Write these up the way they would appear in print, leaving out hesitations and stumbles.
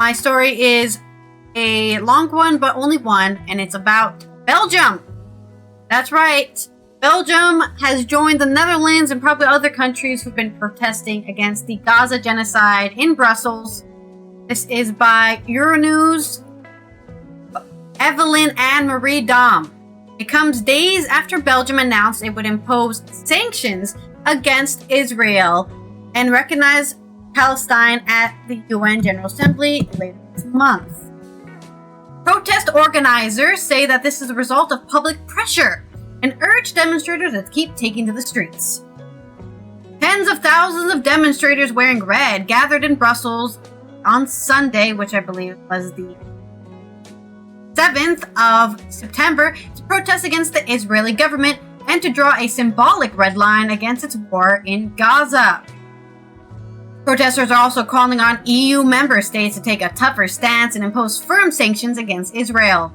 My story is a long one, but only one, and it's about Belgium. That's right. Belgium has joined the Netherlands and probably other countries who've been protesting against the Gaza genocide in Brussels. This is by Euronews, Evelyn Anne Marie Dom. It comes days after Belgium announced it would impose sanctions against Israel and recognize Palestine at the UN General Assembly later this month. Protest organizers say that this is a result of public pressure and urge demonstrators to keep taking to the streets. Tens of thousands of demonstrators wearing red gathered in Brussels on Sunday, which I believe was the 7th of September, to protest against the Israeli government and to draw a symbolic red line against its war in Gaza. Protesters are also calling on EU member states to take a tougher stance and impose firm sanctions against Israel.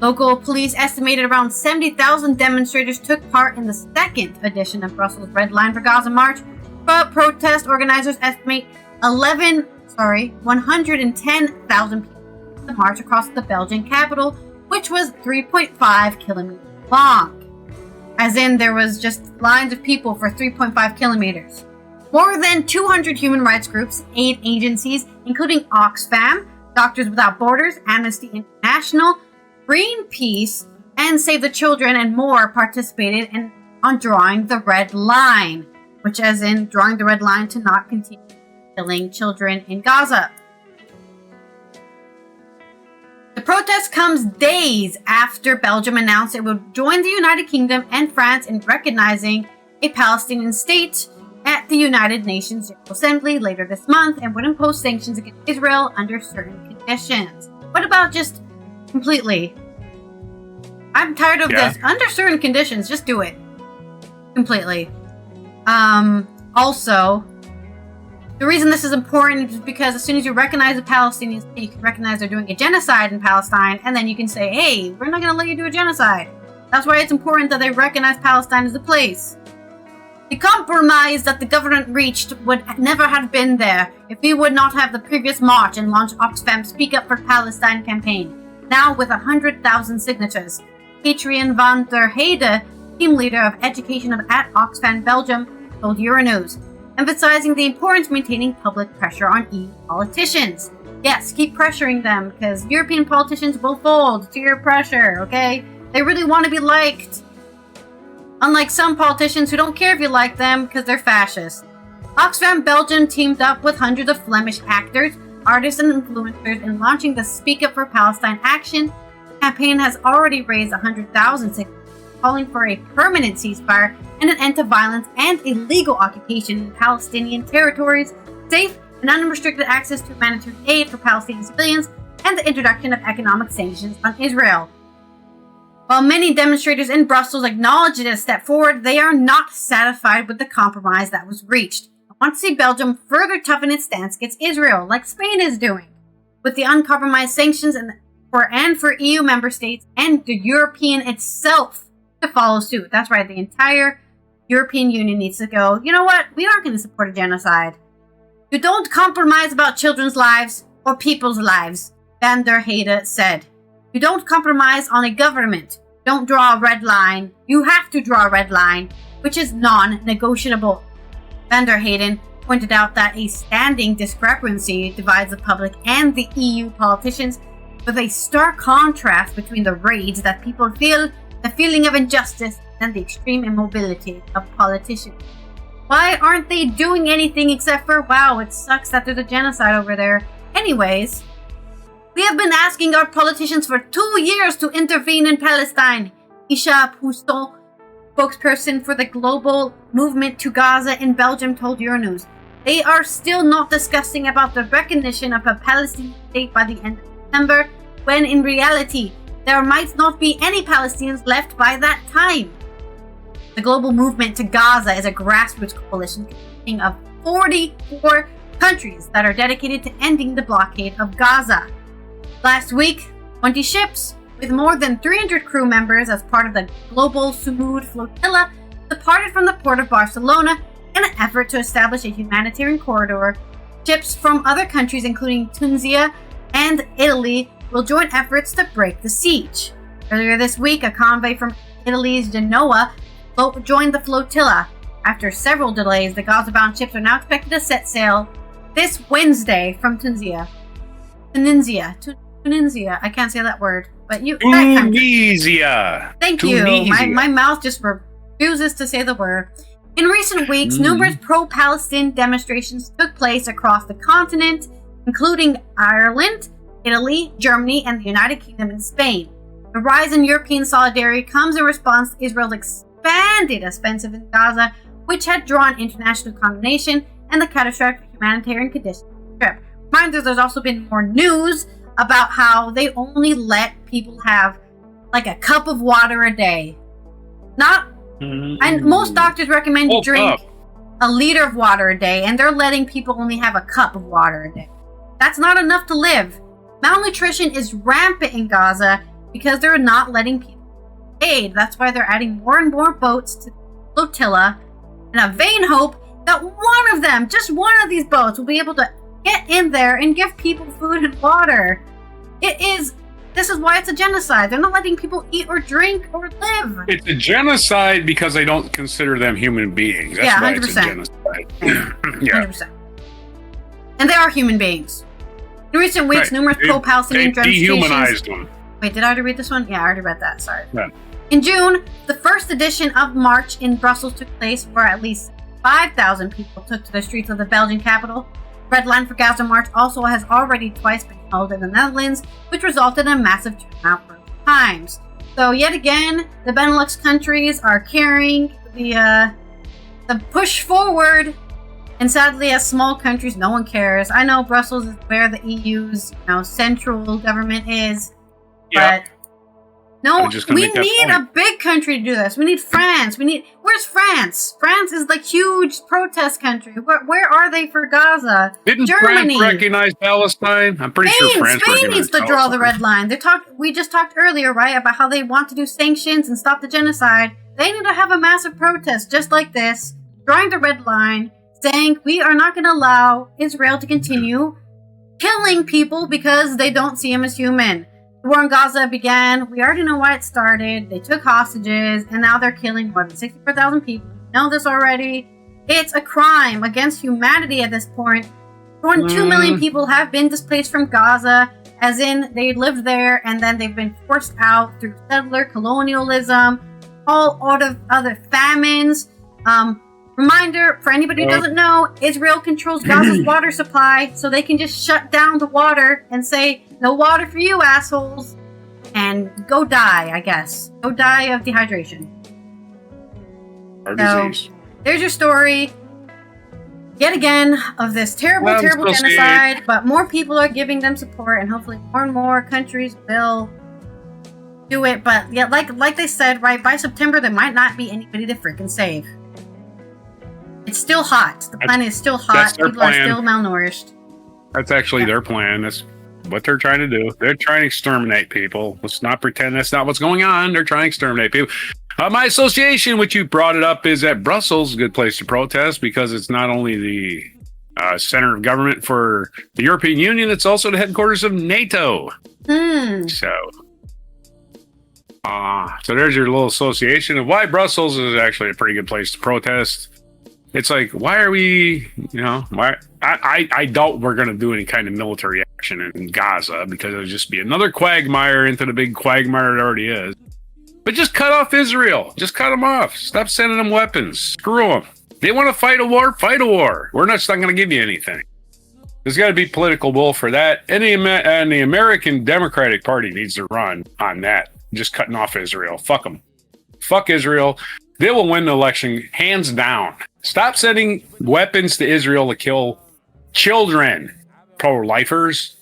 Local police estimated around 70,000 demonstrators took part in the second edition of Brussels' Red Line for Gaza March, but protest organizers estimate 110,000 people took the march across the Belgian capital, which was 3.5 kilometers long. As in, there was just lines of people for 3.5 kilometers. More than 200 human rights groups, aid agencies, including Oxfam, Doctors Without Borders, Amnesty International, Greenpeace, and Save the Children, and more participated on drawing the red line, which as in drawing the red line to not continue killing children in Gaza. The protest comes days after Belgium announced it would join the United Kingdom and France in recognizing a Palestinian state at the United Nations General Assembly later this month and would impose sanctions against Israel under certain conditions. What about just completely? I'm tired of this. Under certain conditions, just do it. Completely. Also, the reason this is important is because as soon as you recognize the Palestinians, you can recognize they're doing a genocide in Palestine, and then you can say, hey, we're not going to let you do a genocide. That's why it's important that they recognize Palestine as a place. The compromise that the government reached would never have been there if we would not have the previous march and launch Oxfam's Speak Up for Palestine campaign, now with 100,000 signatures. Adrian van der Heide, team leader of education at Oxfam Belgium, told Euronews, emphasizing the importance of maintaining public pressure on EU politicians. Yes, keep pressuring them, because European politicians will fold to your pressure, okay? They really want to be liked. Unlike some politicians who don't care if you like them because they're fascist. Oxfam Belgium teamed up with hundreds of Flemish actors, artists, and influencers in launching the Speak Up for Palestine action. The campaign has already raised 100,000 signatures, calling for a permanent ceasefire and an end to violence and illegal occupation in Palestinian territories, safe and unrestricted access to humanitarian aid for Palestinian civilians, and the introduction of economic sanctions on Israel. While many demonstrators in Brussels acknowledge this step forward, they are not satisfied with the compromise that was reached and want to see Belgium further toughen its stance against Israel, like Spain is doing, with the uncompromised sanctions for EU member states and the European itself to follow suit. That's right, the entire European Union needs to go, you know what, we aren't going to support a genocide. You don't compromise about children's lives or people's lives, Van der Heide said. You don't compromise on a government. Don't draw a red line. You have to draw a red line, which is non-negotiable. Van der Heide pointed out that a standing discrepancy divides the public and the EU politicians, with a stark contrast between the rage that people feel, the feeling of injustice, and the extreme immobility of politicians. Why aren't they doing anything except for, wow, it sucks that there's a genocide over there. Anyways, we have been asking our politicians for 2 years to intervene in Palestine, Isha Pouston, spokesperson for the global movement to Gaza in Belgium, told Euronews. They are still not discussing about the recognition of a Palestinian state by the end of December, when in reality, there might not be any Palestinians left by that time. The global movement to Gaza is a grassroots coalition consisting of 44 countries that are dedicated to ending the blockade of Gaza. Last week, 20 ships with more than 300 crew members as part of the global Sumud flotilla departed from the port of Barcelona in an effort to establish a humanitarian corridor. Ships from other countries including Tunisia, and Italy will join efforts to break the siege. Earlier this week, a convoy from Italy's Genoa joined the flotilla. After several delays, the Gaza-bound ships are now expected to set sail this Wednesday from Tunisia. Tunisia. I can't say that word, but Tunisia. Thank you. My mouth just refuses to say the word. In recent weeks, numerous pro-Palestine demonstrations took place across the continent, including Ireland, Italy, Germany, and the United Kingdom and Spain. The rise in European solidarity comes in response to Israel's expanded offensive in Gaza, which had drawn international condemnation and the catastrophic humanitarian conditions of the trip. Reminder, there's also been more news about how they only let people have like a cup of water a day. And most doctors recommend you drink a liter of water a day, and they're letting people only have a cup of water a day. That's not enough to live. Malnutrition is rampant in Gaza because they're not letting people aid. That's why they're adding more and more boats to the flotilla in a vain hope that one of them, just one of these boats, will be able to get in there and give people food and water. This is why it's a genocide. They're not letting people eat or drink or live. It's a genocide because they don't consider them human beings. That's why 100%. It's a genocide. Yeah. 100%. And they are human beings. In recent weeks, numerous pro-Palestinian demonstrations... dehumanized them. Wait, did I already read this one? Yeah, I already read that. Sorry. Yeah. In June, the first edition of March in Brussels took place, where at least 5,000 people took to the streets of the Belgian capital. Red Line for Gaza March also has already twice been held in the Netherlands, which resulted in a massive turnout both times. So yet again, the Benelux countries are carrying the push forward, and sadly, as small countries, no one cares. I know Brussels is where the EU's central government is, but no, we need a big country to do this. We need France. Where's France? France is like huge protest country. Where are they for Gaza? Didn't Germany France recognize Palestine? I'm pretty sure France Spain needs to draw the red line. We just talked earlier, right, about how they want to do sanctions and stop the genocide. They need to have a massive protest just like this, drawing the red line, saying we are not going to allow Israel to continue killing people because they don't see them as human. The war in Gaza began. We already know why it started. They took hostages, and now they're killing more than 64,000 people. We know this already. It's a crime against humanity at this point. More than 2 million people have been displaced from Gaza, as in they lived there, and then they've been forced out through settler colonialism, all out of other famines. Reminder, for anybody who doesn't know, Israel controls Gaza's water supply, so they can just shut down the water and say, no water for you, assholes, and go die, I guess. Go die of dehydration. Or disease. There's your story, yet again, of this terrible genocide, but more people are giving them support, and hopefully more and more countries will do it, but yeah, like they said, right, by September, there might not be anybody to freaking save. It's still hot. The planet is still hot. People are still malnourished. That's actually their plan. That's what they're trying to do. They're trying to exterminate people. Let's not pretend that's not what's going on. They're trying to exterminate people. My association, which you brought it up, is that Brussels is a good place to protest because it's not only the center of government for the European Union, it's also the headquarters of NATO. So there's your little association of why Brussels is actually a pretty good place to protest. It's like, why are we, why? I doubt we're going to do any kind of military action in Gaza because it'll just be another quagmire into the big quagmire it already is. But just cut off Israel. Just cut them off. Stop sending them weapons. Screw them. They want to fight a war? Fight a war. We're not going to give you anything. There's got to be political will for that. And the American Democratic Party needs to run on that. Just cutting off Israel. Fuck them. Fuck Israel. They will win the election hands down. Stop sending weapons to Israel to kill children, pro-lifers.